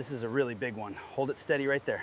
This is a really big one. Hold it steady right there.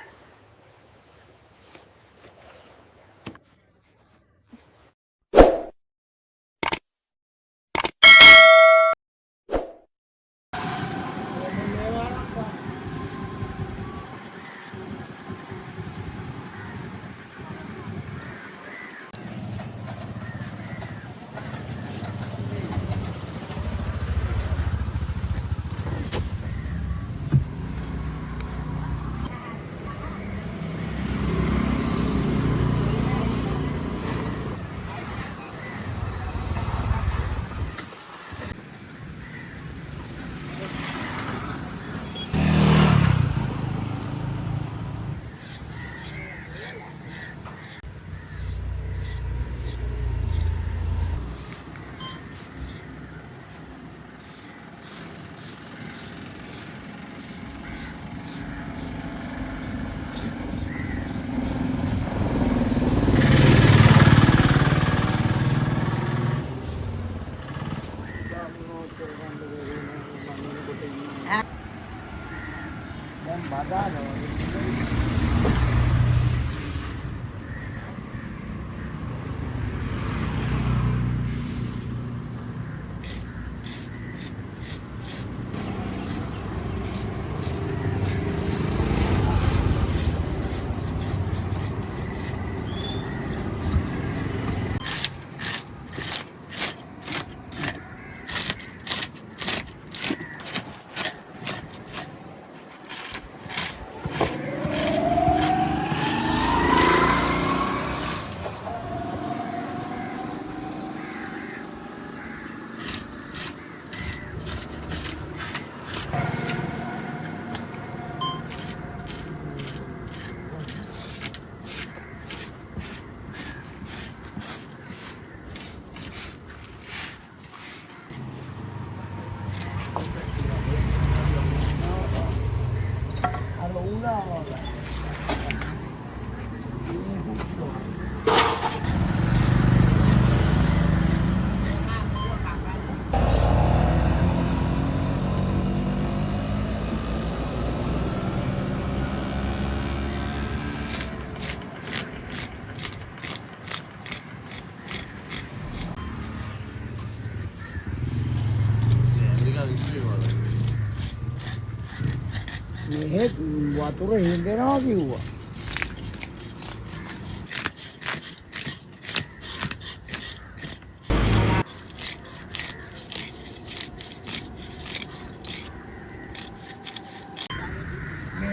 මේ වතුර හින්දෙනවා කිව්වා.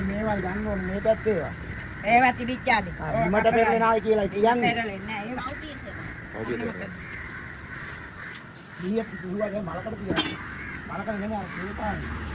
මේවා ගන්න ඕනේ මේ පැත්තේ ඒවා. ඒවා තිබිච්චාද? මට පෙරලෙනායි කියලා කියන්නේ. පෙරලෙන්නේ නැහැ. ඒවා අවුතියෙන්නේ. ඊයේ දුරුවා දැන් මලකට තියනවා. මලකට නෙමෙයි අර සූපානේ.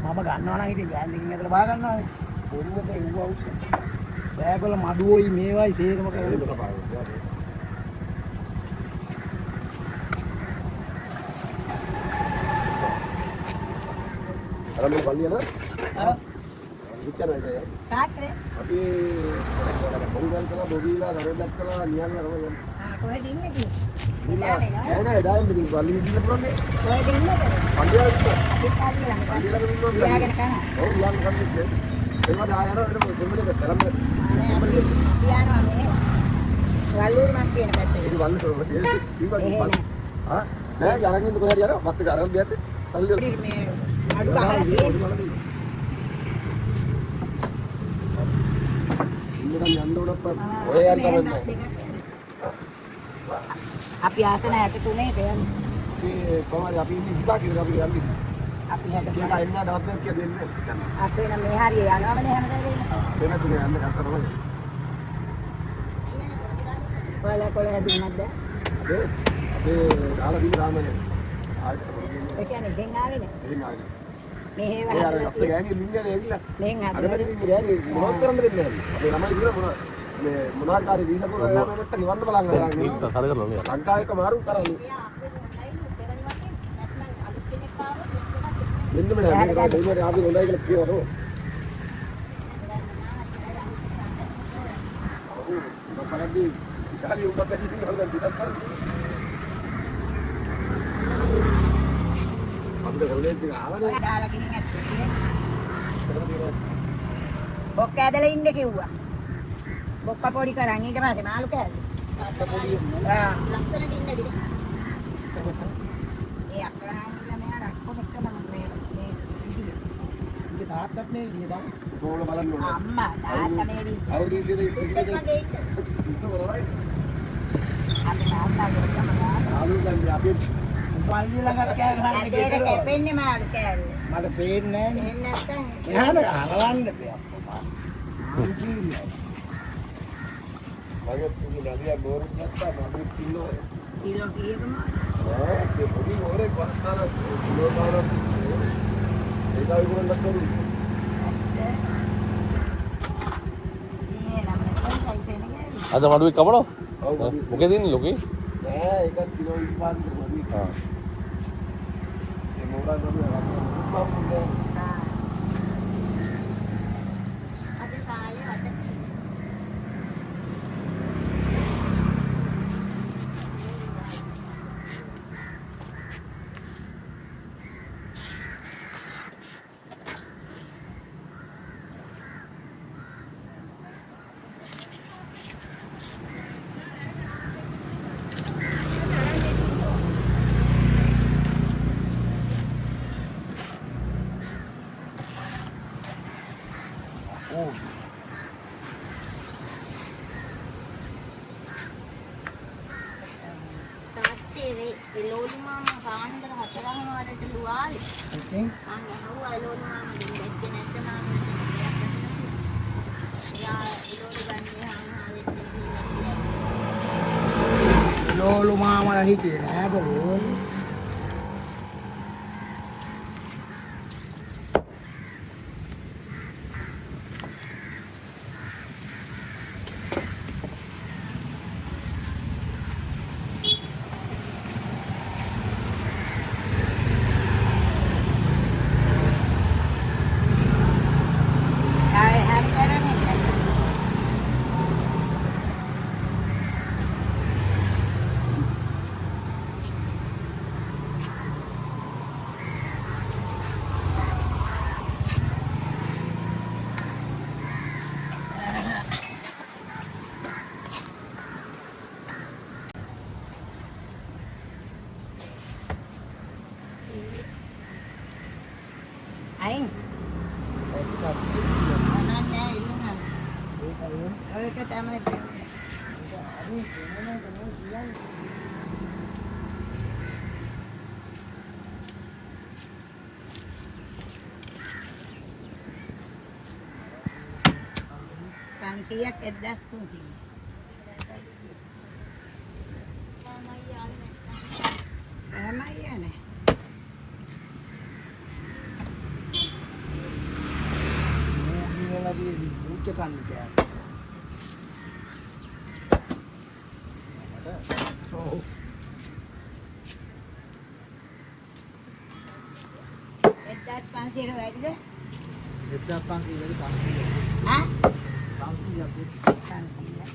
මම ගන්නවා නම් ඉතින් ගෑන් දෙකකින් ඇතුළේ බා ගන්නවා. පොරුවට එව්වා උස්ස. බෑගවල මඩුවෝයි මේවයි සේරම කරලා. අර මේ පල්ලියන? ආ. විචාරය දැය. තාක්කේ. අපි පොංගල් කළා බොබීලා නරෙන්දක් කළා නියන් අරගෙන. ආ කොහෙද ඉන්නේ කි? නෑ දාන්න ඉතින් පල්ලියේ ඉන්න පුළුවන්නේ. කොහෙද ඉන්නේ? පල්ලියට. අපි පල්ලියට. යාගෙන කන. ඔව් යාන් කන්නේ. එනවා දායන එතන දෙමලක තරම්. තියනවා මේ. වල්ලුරු මක් කියන පැත්තේ. ඉතින් වල්ලු තොරම ආ නෑ අරගෙන ඉන්න කොහරි යනවා. පස්සේ අරන් ගියත් පල්ලිය මේ අඩු ගහලා තියෙන්නේ. ඉන්න යන්න උඩ ඔය යන්න කමන්නේ. අපි ආසන 63 කියන්නේ. මේ කොහමද අපි ඉන්නේ ඉස්බා කියලා අපි යන්නේ. අපි 62 කියලා එන්න දවස් දෙකක් කියලා දෙන්නේ. අපි නම් මේ හරිය යනවනේ හැමදාම. වෙන තුනේ යන්න කරනවා. කොළ හැදුනක්ද? අපේ දාලා දින රාමනේ. ඒ කියන්නේ දෙන්න ආවේ නේ. දෙන්න ආවේ. මෙහෙ ඒ අර ලස්ස ගෑණි ලින්ගනේ ඇවිල්ලා. මෙහෙන් අර හදලා පැත්තේ ඉන්න ගෑණි මොනවද කරන්න දෙන්නේ නැහැ. අපේ ළමයි ඉන්න මොනවා මේ මොනවා කාර්ය වීසා කරලා යනවා නැත්නම් නිවන්න බලන්න ගන්න. ලංකාවේ මාරු කරන්නේ. දෙන්න බෑ මේක දෙන්නේ ආපි හොඳයි කියලා කියනවා. ඔව් බලද්දි ඉතාලිය උඹට ඉතින් හොඳ දෙයක් කරා. අපිට ගොඩේ ඉතින් ආවනේ. දාලා ගිහින් ඇත්තේ. බොක්ක ඇදලා ඉන්න කිව්වා. බොක්ක පොඩි කරන් ඊට පස්සේ මාළු කෑල්ල. පොඩි ලස්සනට ඉන්න දින. ඒ අක්කරාමිලා මෙයා රක්කො එක්කම මේ විදිය. ඉතින් තාත්තත් මේ විදිය තමයි. බෝල බලන්න ඕනේ. අම්මා තාත්තා මේ විදිය. අවුරුදු 20 ඉන්න මගේ ඉන්න. අපි තාත්තා ගොඩම ආලු ගන්නේ අපි පල්ලි ළඟට කෑ ගහන්න ඇදේට කැපෙන්නේ මාළු කෑල්ල. මට පේන්නේ නැහැ එන්න නැත්තම් නේ. එහාට හරවන්න බෑ අප්පා. මං කිව්වේ. මගේ පුදු නලිය බෝරුත් නැත්තා මම කිල්ලෝ කිලෝ කීයකම ඒ පොඩි ඕරේ කොහොමද කිලෝ පාරක් ඒකයි වුණා කරු මේ නම් නැත්තම් සයිසෙන ගෑවි. අද මඩුවේ කමනෝ ඔව් මොකද ඉන්නේ ලෝකේ නෑ ඒක කිලෝ 25 මඩුයි ආ ඒ මොරා නම අද කාලේ වට තාත්තේ ඒ ලෝලු මාමා කාන්දර 4ම වරට ලුවාලි. ඉතින් මං අහුවා ලෝලු මාමා දෙන්නේ නැත්නම් මාමා යා ලෝලු ගන්නේ ආවෙත් ලෝලු මාමලා හිටියේ නෑ බෝල්. ආයේ හැම කරන්නේ. අයින් අනන්නේ ඉන්නවා. ඒක තමයි ප්‍රශ්නේ. පන්සියක් 1300. තමයි යන්නේ. මේලාදී උච්ච කන්න කෑ. ඔව්. 1500 වැඩිද? 1500 ආ 500ක් 500.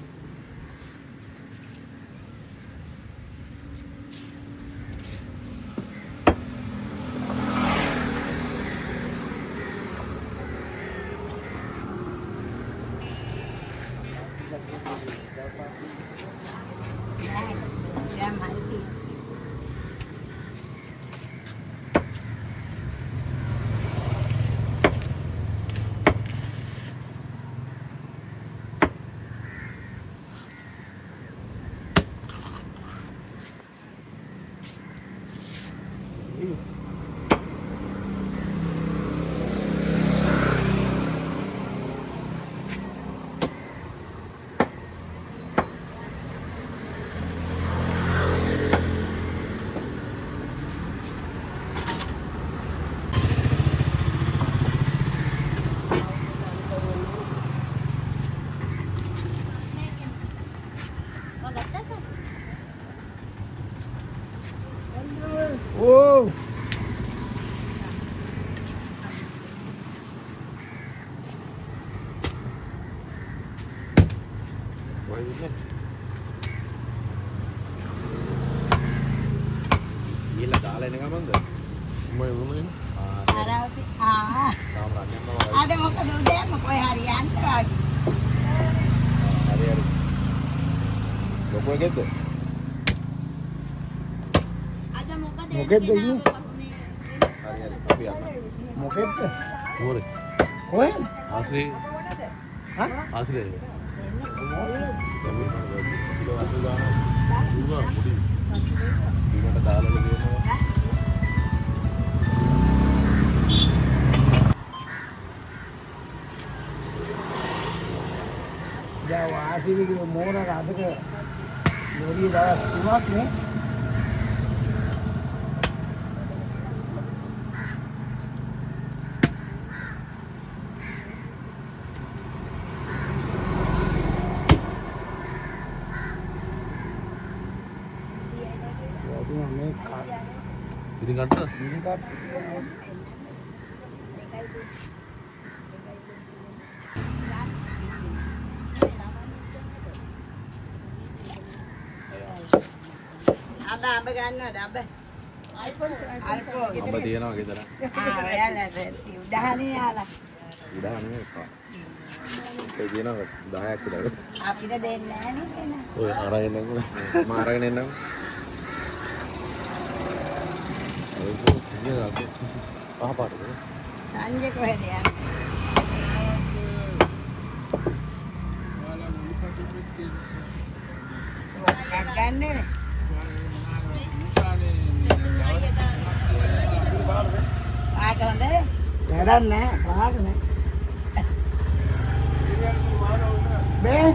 Jam 500. ඕ ගිහලා දාලා එන ගමන්ද මම එමුනේ අරවති අද මොකද උදේම කොයි හරි යන්න වගේ හරි හරි ලොකු එකෙක්ද අද මොකද මොකෙද්ද ඉන්නේ? හරි හරි අපි යන්න මොකෙද්ද Boleh. කොහෙන්ද Asli. Hah? Asli. කීලෝ 80 ගානක් Juga budi. ඊකට දාලා දෙනවා දැන් වාසිවිගේ මෝරක අදක ලෝරිය දවස් 3ක් නේ Ini kata. අඹ ගන්නවද අඹ? අල්පෝ. අම්බ තියනවා ගෙදර ඔයාලට උඩහනේ යාලා. උඩා නෙමෙයි ඒ කියනවා 10ක් විතර අපිට දෙන්නේ නැහැ නේ. Oh, arah yang mana? මම අරගෙන එන්නම් Iya, apa tu? සංජය කොහෙද යන්නේ? ගන්නනේ. පාට හොඳද? වැඩක් නැහැ පහක නැහැ බේ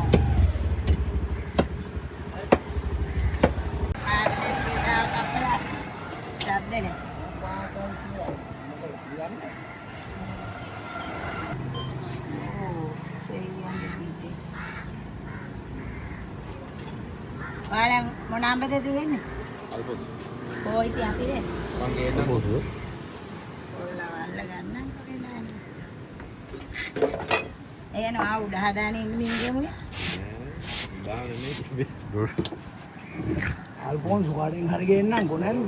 පාට දෙකක් කපලා සද්දනේ. ඔයාලා මොන අඹද තියෙන්නේ? අල්පොස් කොයි ඉතින් අපිද? මම ගේන්න Bosu. ඔයාලා වල්ල ගන්න කොහෙ නෑනේ. එයනවා උඩ හදානේ ඉන්න මින්ගෙමුගේ. දාන්න නෙමෙයි අල්ෆෝන්ස් වඩෙන් හරි ගේන්නම් ගොනල්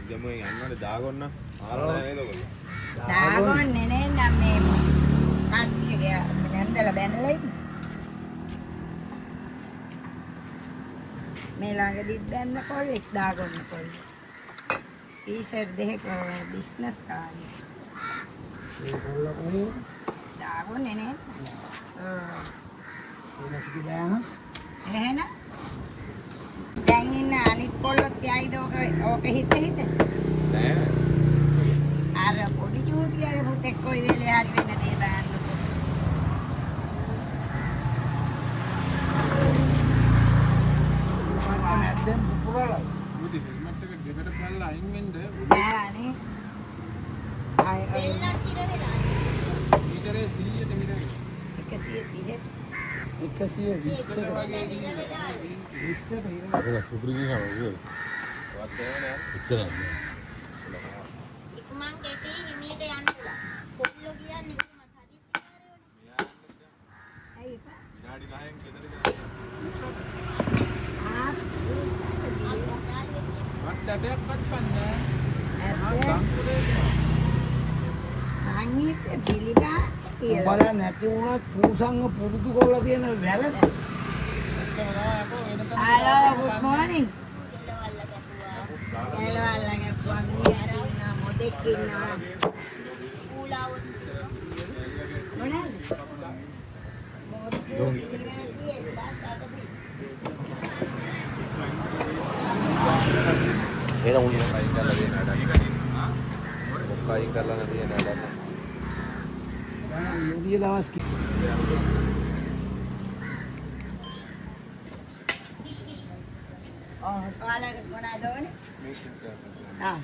ගමුෙන් යන්නනේ දාගොන්න ආරලා නේද ඔයගොල්ලෝ දාගොන්නේ නේ නම් මේ කට්ටියගේ නැන්දලා බැනලා ඉන්නේ. මේ ළඟදිත් බැන්න කොල්ලෙක් දාගොන්න කොල්ලෙක්. ඊසර් දෙහෙක බිස්නස් කාර්යය. ඒගොල්ලෝ කොහේ දාගොන්නේ නේ. මොනසික බෑන එහෙනම් දැන් ඉන්න අනිත් කොල්ලොත් යයිද ඕක හිත නෑ අර පොඩි චූටියගේ පුතෙක් කොයි වෙලේ හරි වෙන දේ බෑන්නකො. නැද්ද පුරලා බුදි හෙල්මට් එක ගෙදර බලලා අයින් වෙන්න නෑනේ. ආය මීටරේ 100ට මිලයි 130ට 120ට 20ට Ada supri ni sama je. වත් ඒවනේ Kecil. ඉක්මන් කෙටි හිමීට යන්නලා. කොල්ලෝ කියන්නේ කොහොමද හදිස්සි කාර්යෝනේ. ඇයි පා? විනාඩි 9න් ගෙදර වත් ඇටයක්වත් පන්නේ අංගිත් පිළිබා කියලා. බල නැති වුණත් පූසංග පුරුදු කරලා තියෙන වැරද හලෝ good morning. එළවල්ල ගැපුවා මිනිහාර ඉන්නවා මොදෙක් ඉන්නවා. ඌලාවුත් මොනවාද? Era un අයින් කරලා දෙන වැඩක් මොකක් අයින් කරලා නැති වෙන වැඩක් යෝගිය දවස් ඔයාලට මොනවද ඕනේ? මේක ආ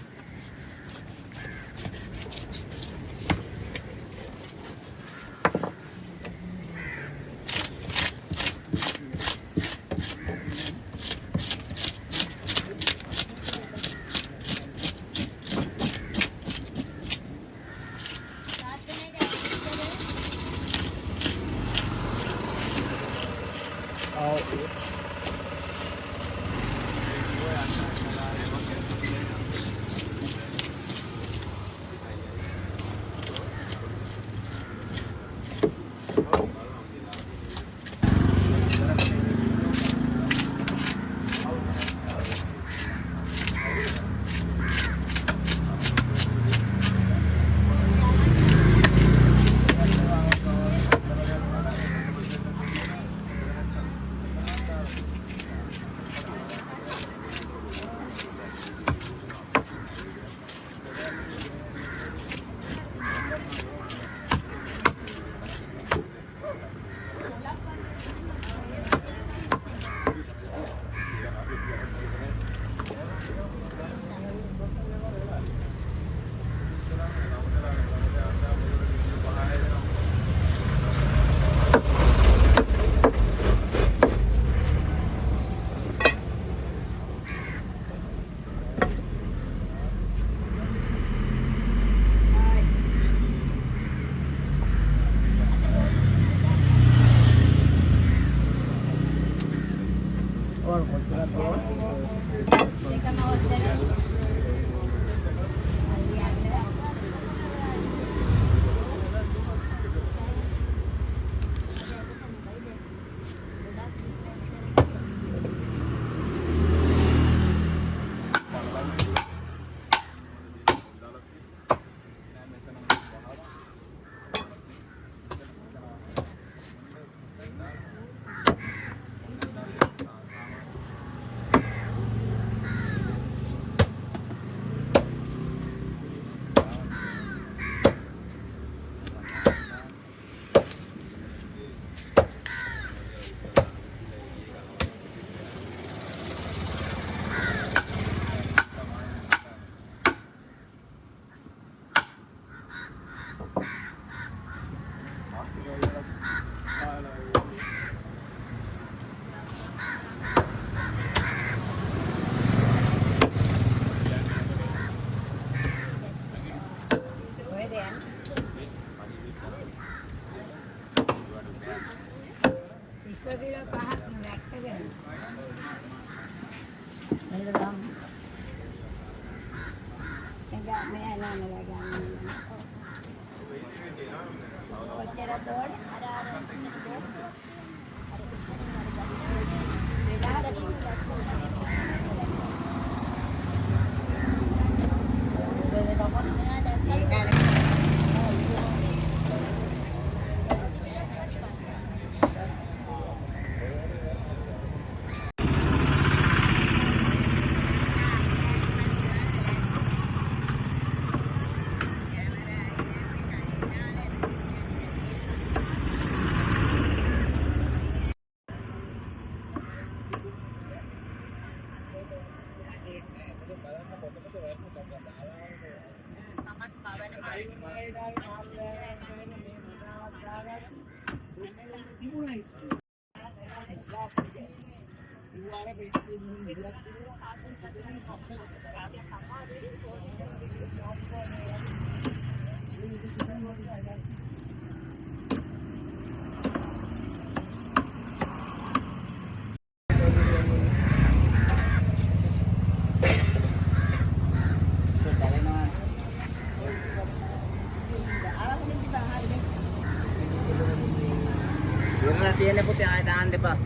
ඉරලා තියෙන පුතේ ආය දාන්න එපා.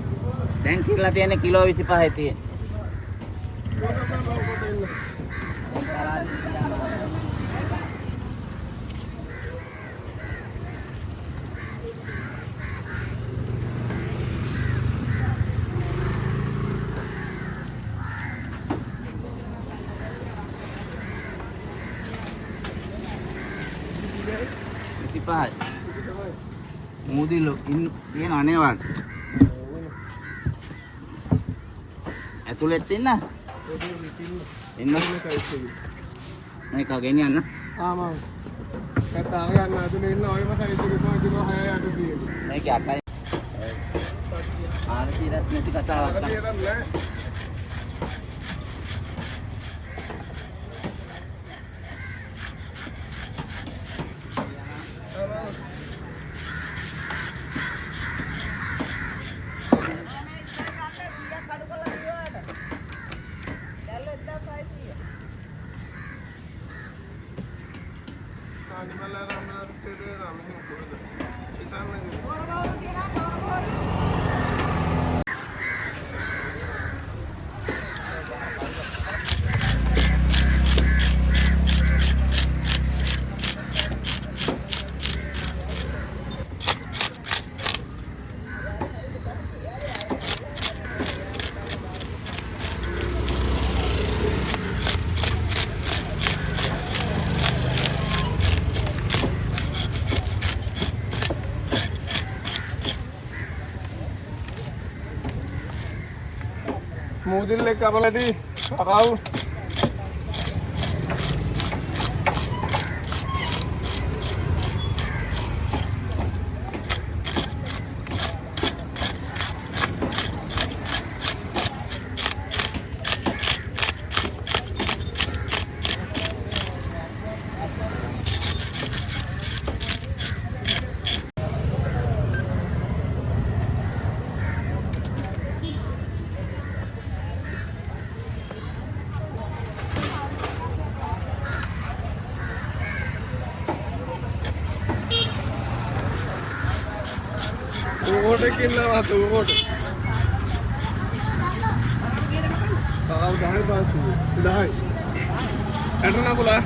දැන් කිරලා තියෙන කිලෝ 25යි තියෙන්නේ. Mudi lo ini aneh wan. ඇතුළෙත් ඉන්න. ඉන්න. මේක ගෙනියන්න. ආමා. කතා ගන්න අදුනේ ඉන්න ඔයම සයිස් එක තමයි කිලෝ 6 යට තියෙන්නේ. මේක අටයි. ආරතිරත් නැති කතාවක් තමයි. Mudille kapaladi. Kakao. Ugot किल्ला वाहतो उगोट kakao 10 एंटर ना बोला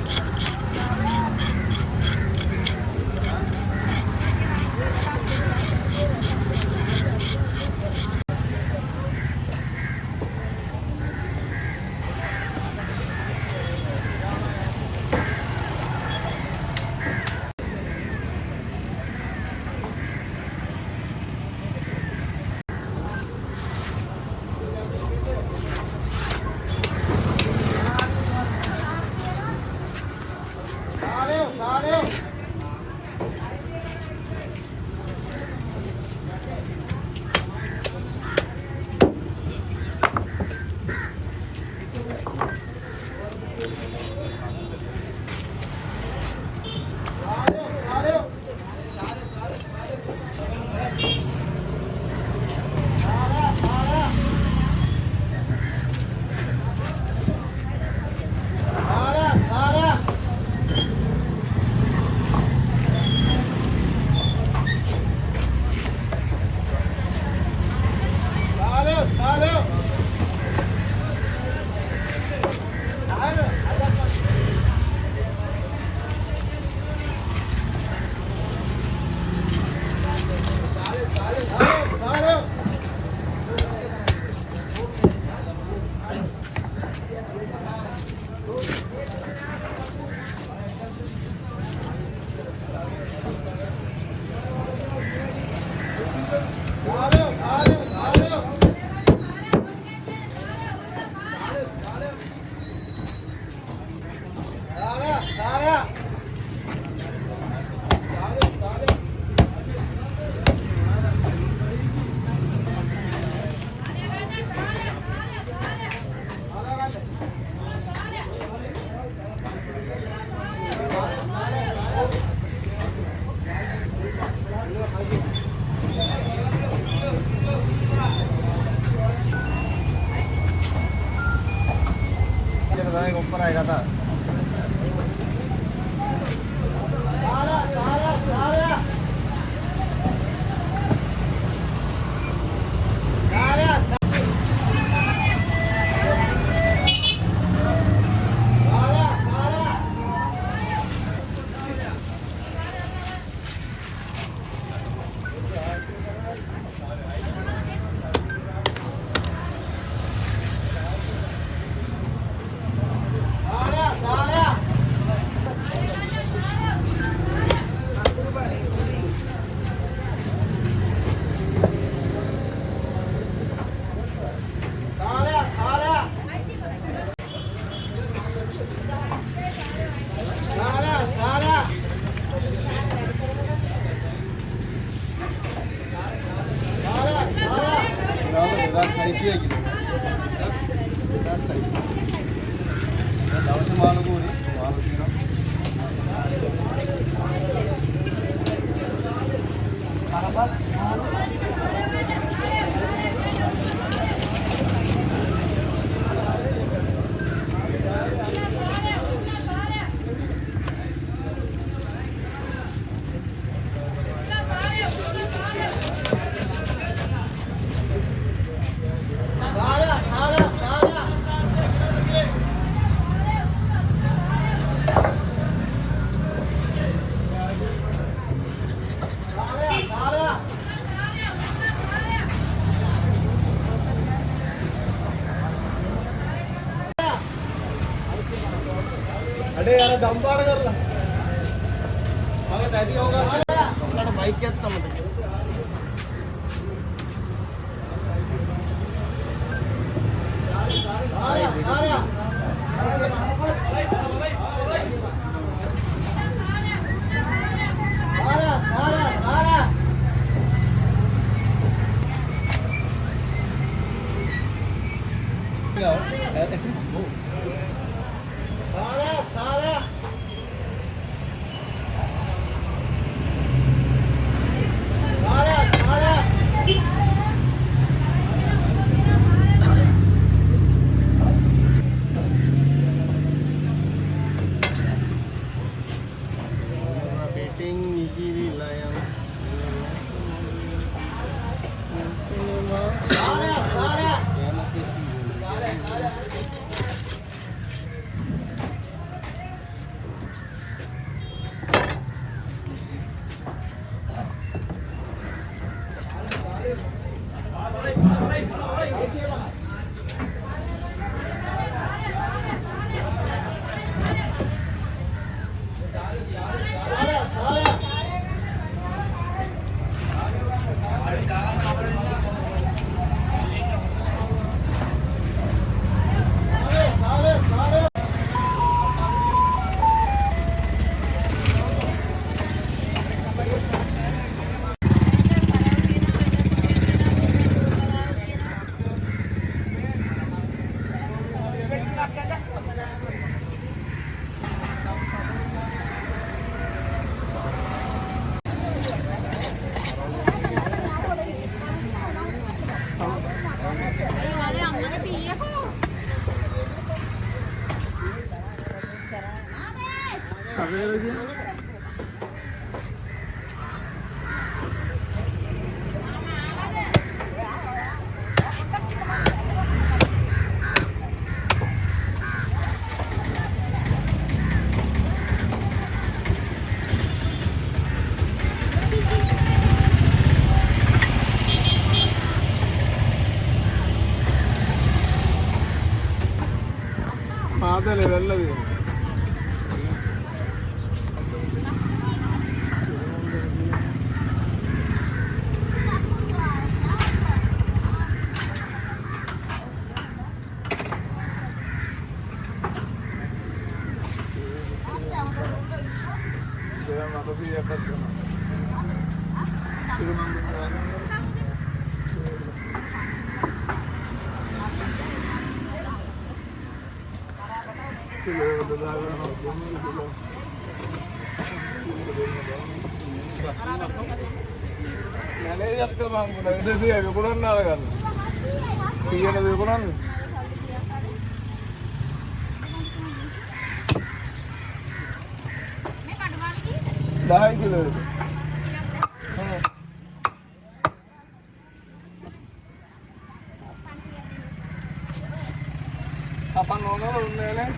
ऊपर आएगा था अरे यार दमबाड़ करला मला त्याची होगा आपल्याला बाईक घेत ना मध्ये පාතලේ වැල්ලද මැනේජර්ක මං ගුණ 200 විකුණන්න ආගන්න. කීයද විකුණන්නේ? මේ කඩමාරු කීයද? 10 කිලෝද? අපන් ඕනද උන්නේ නේ?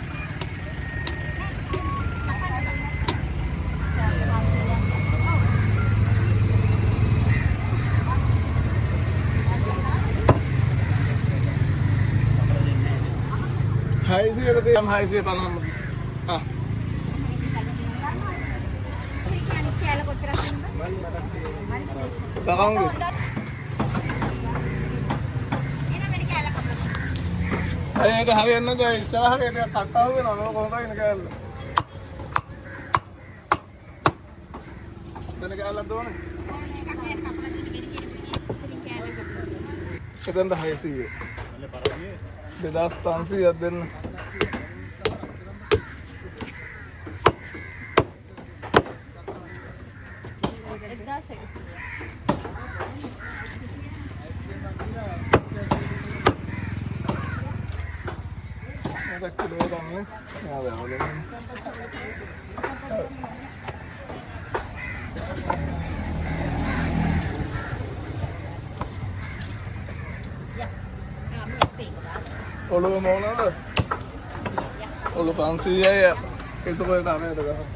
हाइसी करते हम हाइसी पाना हां लगाऊंगी अरे ये हवे न जाए साह के तक्का हुए ना लोग होता ही निकाल तो निकाल दो ना इधर हाइसी है 2000 दिन Ulu mau nada? Ulu pansi ya, itu kau kami ada kan?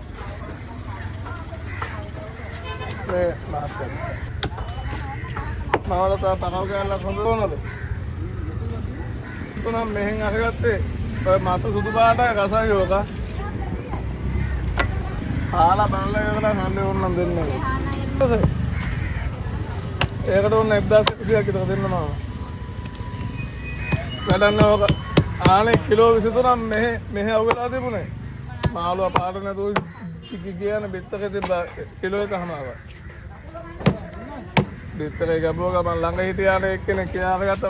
Nih, maafkan. Mau lah tak tahu kan lah kau nada? Itu nam meheng agak te, masa sudu pada kasa yoga. Hala bangle yoga hande orang din nih. Terus, ya kalau naik das sih kita din mana? Kadang nak ආනේ kilo 23ක් මෙහෙ අවුලා තිබුණේ. මාළුවා පාට නැතුව කියන බෙත්තක තිබ්බ kilo එකමාරයි. බෙත්තරේ ගබුව ගමන් ළඟ හිටියානේ එක්කෙනෙක් කියාගත්ත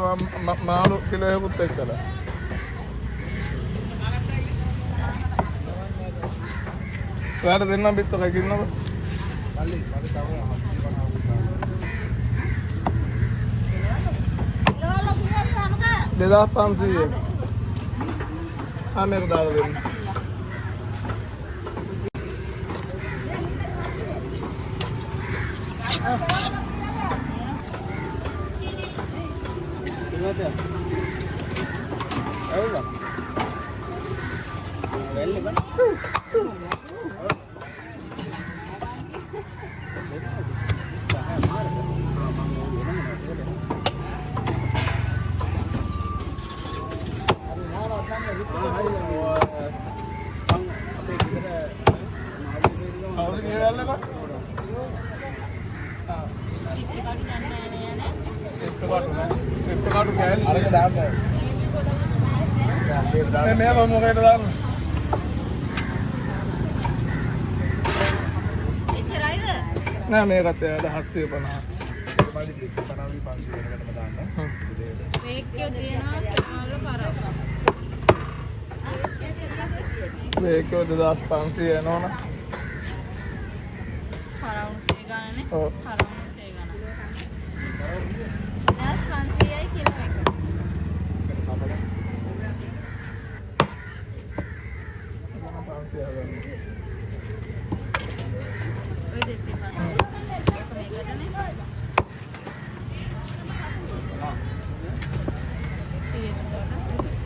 මාළු කිලෝ එකකුත් එක්කලා. ඔයාලට දෙන්නම් බෙත්තක කින්නකො. ලෝල කීයද සමක? 2500. මේක දාලා දෙන්න. අරක දාන්න. මේ මොකේද දාන්නේ? එච්චරයිද? නෑ මේකත් 750. මල්ලි 250 500 වෙනකටම දාන්න. මේකේ දෙනවා සාල පරව. මේක 2500 එනවනේ. පරවුන්ට ඒ ගානනේ. ඔව්. පරවුන්ට ඒ ගාන. 1500යි කිලෝ එක. ඔය දෙකේ බලන්න. ඒක මේකටනේ.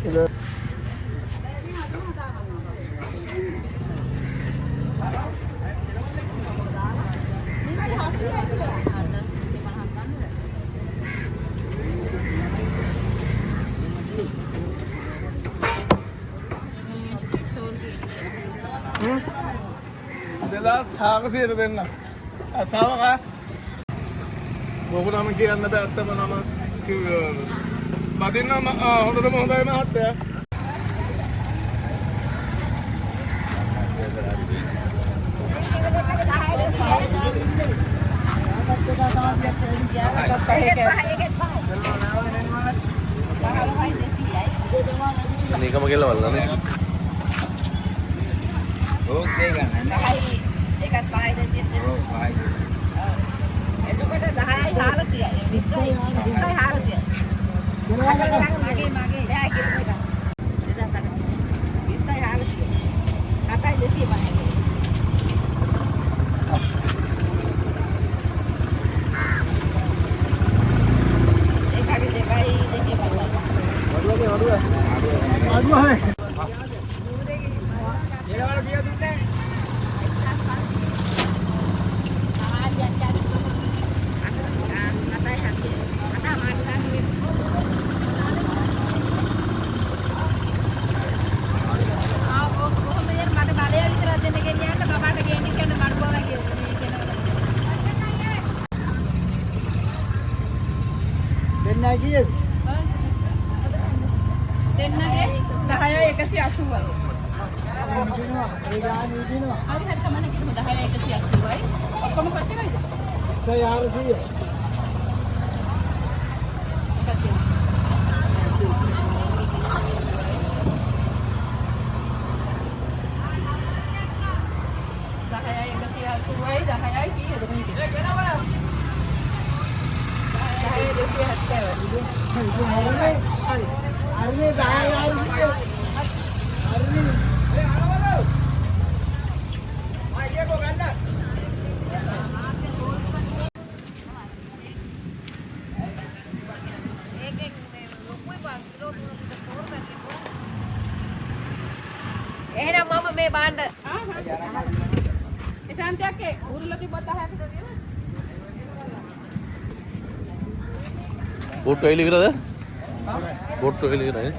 කිලෝ සාකසියට දෙන්න. අසාවකා මොකද නම කියන්න බෑ අත්තම නම කිව්වා. බදින්න හොඳටම හොඳයි මහත්තයා. අනේකම කෙලවල්ලානේ. ඕක ඒ ගන්න. ඒකත් 5යි දෙන්න. ඔව් 5යි. එතකොට 10යි 400යි. 20යි 400යි. මගේ මෙයා කිව්ව එක. 2000යි 400යි. 7යි 200 බලන්න. ඒකගේ දෙකයි 200 බලන්න. අඩුවයි. දෙන්නයි කීයද? දෙන්නගේ 10යි 180යි. ඒ ගාන විදිනවා. හරි හරි කමන්න කිව්ව 10යි 180යි. ඔක්කොම කොච්චරයිද? 400. එකක් දෙන්න. අරනේ 10යි. එහෙනම් මම මේ බාණ්ඩ එසන්තයක් උරුල්ල තිබ්බත් 10කට දෙන්න. බොට්ටු එලි කරද? බොට්ටු එලි කරේ.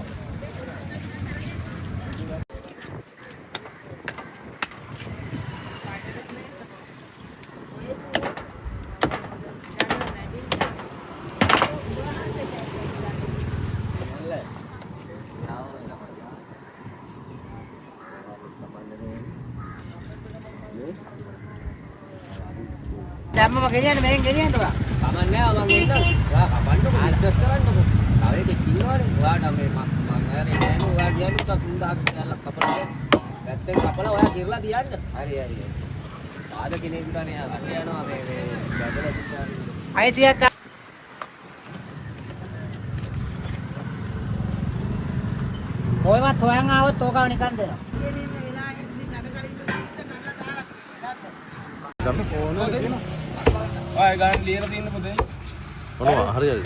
දැම්මම ගෙනියන්න මේෙන් ගෙනියන්න බා. කමන්නේ මම ඉන්න. ඔයා කපන්නකො බිස්නස් කරන්නකො. තව එකෙක් ඉන්නවනේ. ඔයාට මේ මම හරි නෑනේ. ඔයා කියන්නේ තා 3000ක් කැල්ලක් කපලා. පැත්තෙන් කපලා ඔයා කිරලා තියන්න. හරි. ආද කෙනෙකුට අනේ යනවා මේ බැදලා තියන්න. අයිසියක් කොයිවත් හොයන් ආවොත් ඕකව නිකන් දෙනවා. ඔය ගන්න ලියලා තියෙන පොතේ. මොනවා හරි හරි.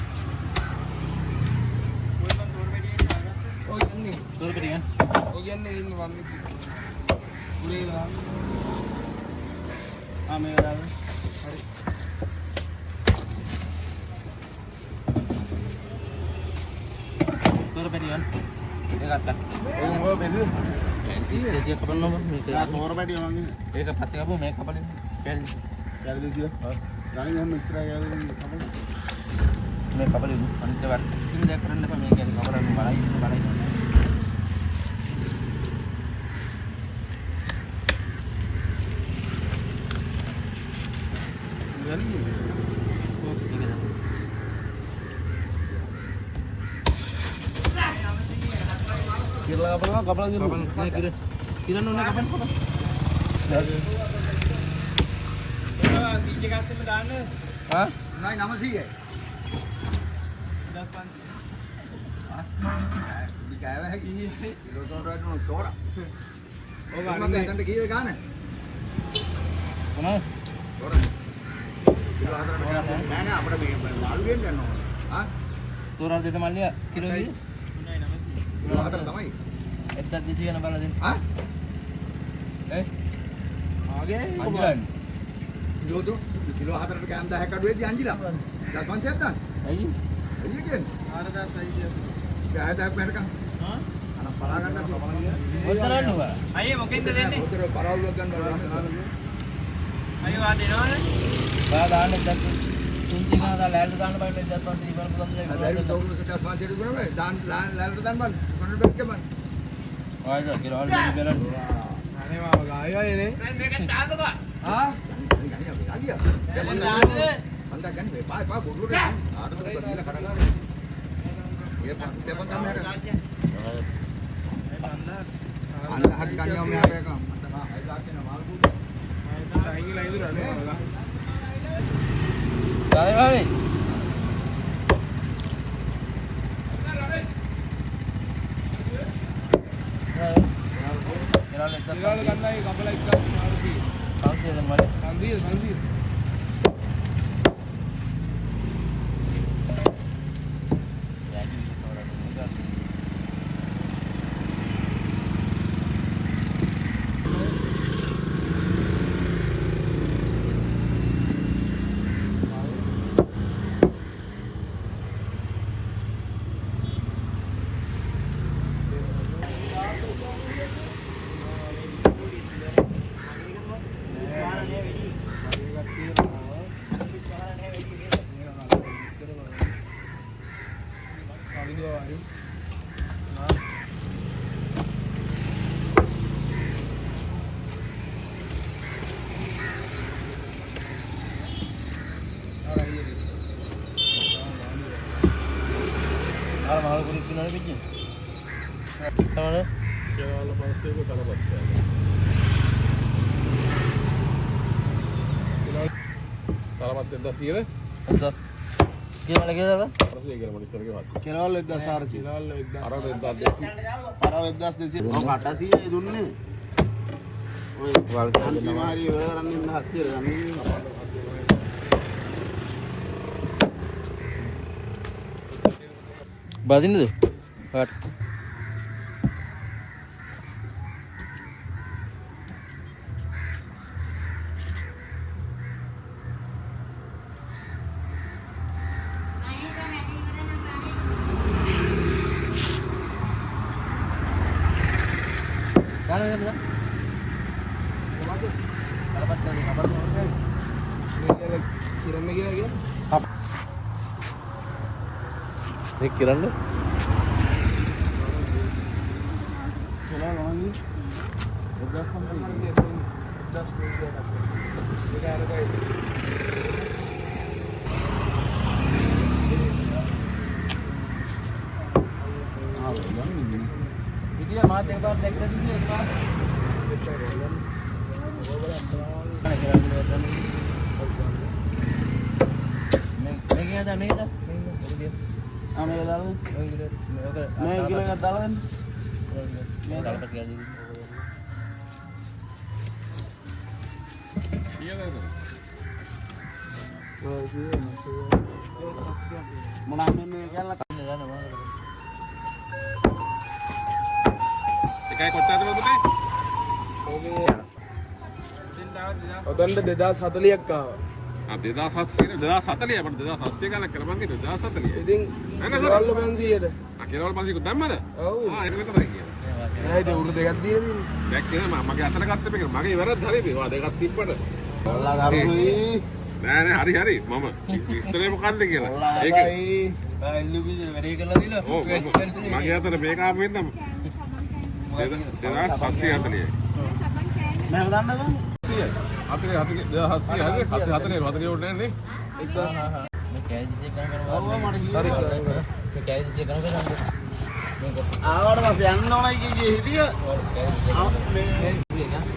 ඔය යන්නේ. තොරපෙරියන්. ඔය යන්නේ ඉන්න වන්නේ. උරේලා. මේ දාන්න. හරි. තොරපෙරියන්. ඒකත් ගන්න. ඔය බෙදුවේ. ඒක කපන්න ඕන. යා තෝර පැටිය මං ඉන්නේ. ඒක පස්සේ කපුව මේක කපලින්. කැලේ. කැලේ දිලා. ගණන් හැම ඉස්සරහ කැලේ කපන්න. මේ කපලින් අනිත් වට. ඉතින් දැක් කරන්න එපා මේක කපලන්න බලයි. කිරලා කපලා කපන් නේ කිරන්න ඕනේ කපන්. ටීචර් ගස්සෙම දාන්න. හා? 900යි. කෑව හැකි කිලෝ 3කට තෝර. ඔක මම දැන් කීයද ගන්න? මොනවා? තෝර. කිලෝ 4කට නෑ අපිට මේ මාළු වෙන්න යනවා. ආ? තෝරාර දෙන්න මල්ලිය කිලෝ කීයද? කිලෝ 4 තමයි. එක්කත් දෙති යන බලලා දෙන්න. ආ? ආගේ අංජලන්නේ. කිලෝ 4කට කෑම 10ක් අඩුවේදී අංජිලා. 1500ක් ගන්න. ඇයි? එළිය කියන්නේ. 4000යි කිය. 10ක් මැරකම්. හා? අන පලා ගන්න ඔතරන්න බා. අයියේ මොකෙන්ද දෙන්නේ? උතර පරාවුලක් ගන්න අයියෝ ආ දෙනවනේ. බා දාන්න දැක් තුන්ති ගාන ලෑල්ල දාන්න බෑ දැන් පස්සේ ඉවර පුතන් දැන් දෙන්න. තෝරුන සට 500 ගුණා දාන්න ලෑල්ලට දාන්න බෑ. කොනට බෙක්ක බෑ. ආයද කිලෝ වල දෙන්න බලන්න. අනේ මාව ගායවයිනේ. දැන් දෙකක් දාන්නකෝ. ආ? ගණි අපි ආගියා. දැන් මන්ද ගන්න පා බොරුවට ආඩු දුක දීලා කඩ ගන්න. ඒ පන් තමයි හරි. අන්නහක් ගන්නවා මෙහාට එක. මන්ද මා 6000 කියන මාළු පුදු. අයිගිලා ඉදුරන්නේ මාව. ගානේ භාවේ. ඉරාල ගන්නයි කපලා 1400. කවුද මට? 500. අර මහල් කුරික් කිනවනේ පිටින්. තමයි. කියලා පස්සේ ඒක කරපත්. තරමත් 1000 කීයද? 10. කීවල කීයද? 400 කියලා මනිස්සර කිව්වා. කෙලවල් 1400. ඉරාල 1000. අර 1200. අර 1200. ඔව් 800 දුන්නේ. ඔය වල් අන්තිම හරි ඉවර කරන්න ඉන්න 700 ගන්න. බදින්නද? කාට? Kalau ya betul. Dapat dari kabar tuh. කිරන්න කියලා කියන. Ini kiran deh. කෙලවල් වගේ 1500. Dia mati baru dek tadi dia kan. Mana kira kelihatan. Megi ada nih dah. Ah megi dalam. Megi lagi dalam. Megi dalam pakai aja. Mulai megi lah kan ada mana. එකයි කොච්චරද පුතේ? ඔගේ ඔතනට 2040ක් ආවා. ආ 2700 2040 මට 2700 ගණන් කරලා මං කිව්වේ 2040. ඉතින් කෙරවල 500ට. ආ කෙරවල 500 දැම්මද? ඔව්. ආ ඒක විතරයි කියන්නේ. නෑ ඉතින් උරු දෙකක් දීලා දැක් කියනවා මගේ අතට ගත්ත මේක මගේ වැරද්ද හරියද? ඔයා දෙකක් තිබ්බට. Olah garuhi. නෑ හරි මම ඉස්තරේ මොකන්ද කියලා. ඒක Lu bisa වැඩේ කරලා දීලා. ඔව් මගේ අතට මේක ආපු වෙනදම 2740යි. මම දාන්න බං. 40 හරි 40 ඕනේ නේ. මේ කැලේ දිහා කරනවා. ඔව් මට කිව්වා. මේ කැලේ දිහා කරනවා. මේක ආවට පස්සේ යන්න ඕනයි කියේ හිටිය. මේ මේ වලේ